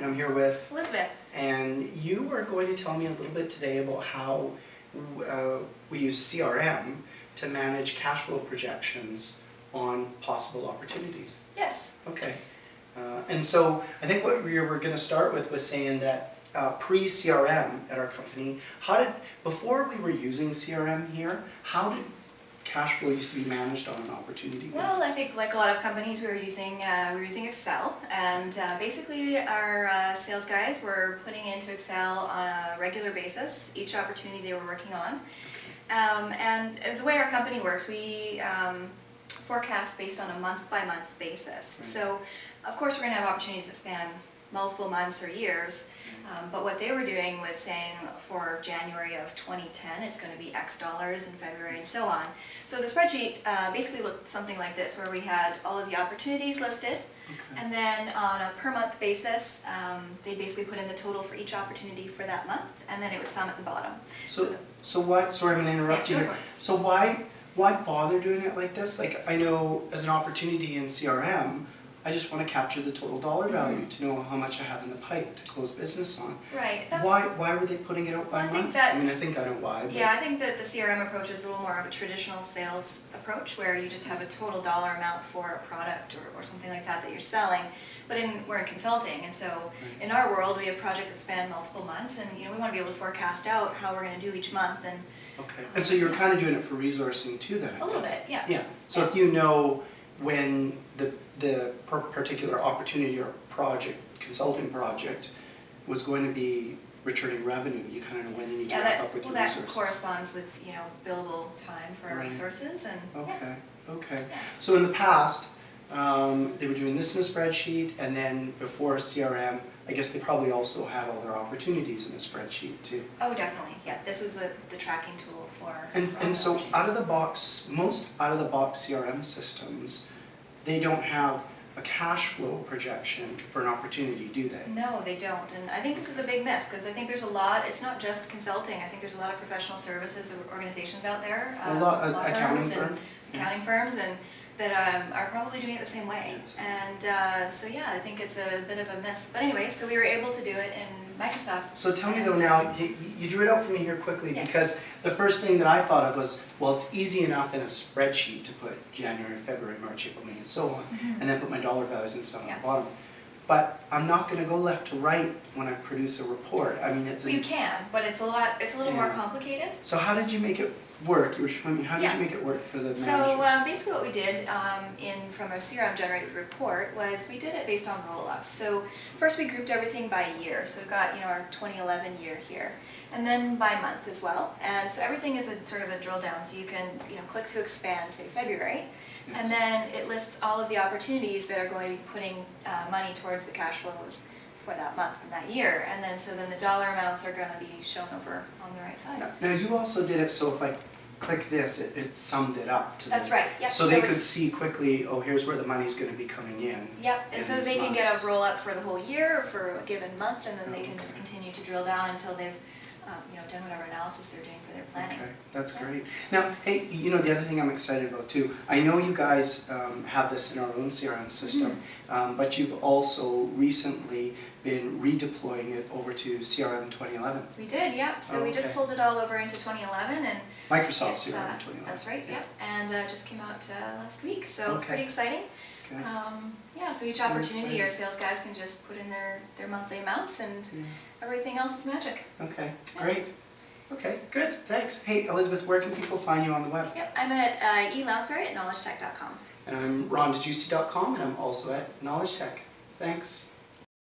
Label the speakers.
Speaker 1: and I'm here with
Speaker 2: Elizabeth.
Speaker 1: And you are going to tell me a little bit today about how we use CRM to manage cash flow projections on possible opportunities.
Speaker 2: Yes.
Speaker 1: Okay. And so I think what we were going to start with was saying that pre-CRM at our company, before we were using CRM here, how did cash flow used to be managed on an opportunity basis?
Speaker 2: Well, I think like a lot of companies, we were using Excel, and basically our sales guys were putting into Excel on a regular basis each opportunity they were working on. And the way our company works, we forecast based on a month-by-month basis. Right. So, of course, we're going to have opportunities that span multiple months or years. But what they were doing was saying for January of 2010, it's going to be X dollars, in February, and so on. So the spreadsheet basically looked something like this, where we had all of the opportunities listed, and then on a per month basis, they basically put in the total for each opportunity for that month, and then it would sum at the bottom.
Speaker 1: So why, sorry, I'm going to interrupt you here. So why bother doing it like this? Like, I know as an opportunity in CRM, I just want to capture the total dollar value to know how much I have in the pipe to close business on.
Speaker 2: Right.
Speaker 1: Why were they putting it out by month? I think I know why. But
Speaker 2: yeah, I think that the CRM approach is a little more of a traditional sales approach, where you just have a total dollar amount for a product or something like that you're selling. But we're in consulting, and so in our world, we have projects that span multiple months, and we want to be able to forecast out how we're going to do each month. And
Speaker 1: okay. And so you're kind of doing it for resourcing too, then?
Speaker 2: A little bit, yeah.
Speaker 1: Yeah. So if you know when the particular opportunity or project, consulting project, was going to be returning revenue, you kind of know when you need to wrap up with your resources.
Speaker 2: That corresponds with billable time for our resources. And
Speaker 1: okay. Yeah. So in the past, they were doing this in a spreadsheet, and then before CRM, I guess they probably also had all their opportunities in a spreadsheet too.
Speaker 2: Oh, definitely. Yeah, this is the tracking tool for.
Speaker 1: And so out of the box, most out of the box CRM systems, they don't have a cash flow projection for an opportunity, do they?
Speaker 2: No, they don't. And I think this is a big miss, because I think there's a lot, it's not just consulting, I think there's a lot of professional services organizations out there.
Speaker 1: A lot of accounting firms
Speaker 2: and that are probably doing it the same way.
Speaker 1: Yes.
Speaker 2: And so yeah, I think it's a bit of a miss. But anyway, so we were able to do it in Microsoft.
Speaker 1: So tell me though now, you drew it out for me here quickly, because the first thing that I thought of was, well, it's easy enough in a spreadsheet to put January, February, March, April, May, and so on, and then put my dollar values and stuff at the bottom. But I'm not going to go left to right when I produce a report. I mean, it's
Speaker 2: you can, but it's a little more complicated.
Speaker 1: So how did you make it work? You were showing me, how did you make it work for the managers?
Speaker 2: So basically what we did from a CRM generated report was we did it based on roll-ups. So first we grouped everything by year. So we've got our 2011 year here, and then by month as well. And so everything is a sort of a drill down. So you can click to expand, say February, and then it lists all of the opportunities that are going to be putting money towards the cash flows for that month and that year. And then the dollar amounts are going to be shown over on the right side.
Speaker 1: Now you also did it so if I click this, it summed it up to
Speaker 2: That's right. Yep.
Speaker 1: So they could see quickly, oh, here's where the money's going to be coming in.
Speaker 2: Yep, and so they can get a roll up for the whole year or for a given month, and then they can just continue to drill down until they've done whatever analysis they're doing for their planning.
Speaker 1: Okay, that's great. Now, hey, the other thing I'm excited about too, I know you guys have this in our own CRM system, but you've also recently been redeploying it over to CRM 2011.
Speaker 2: We did, yep. So we just pulled it all over into 2011, and
Speaker 1: Microsoft CRM 2011.
Speaker 2: That's right, yep. And just came out last week, so it's pretty exciting.
Speaker 1: Good.
Speaker 2: Yeah, so each opportunity, our sales guys can just put in their monthly amounts, and everything else is magic.
Speaker 1: Okay, great. Okay, good, thanks. Hey, Elizabeth, where can people find you on the web?
Speaker 2: Yep, I'm at elounsbury@knowledgetech.com.
Speaker 1: And I'm rondjuicy.com, and I'm also at knowledgetech. Thanks.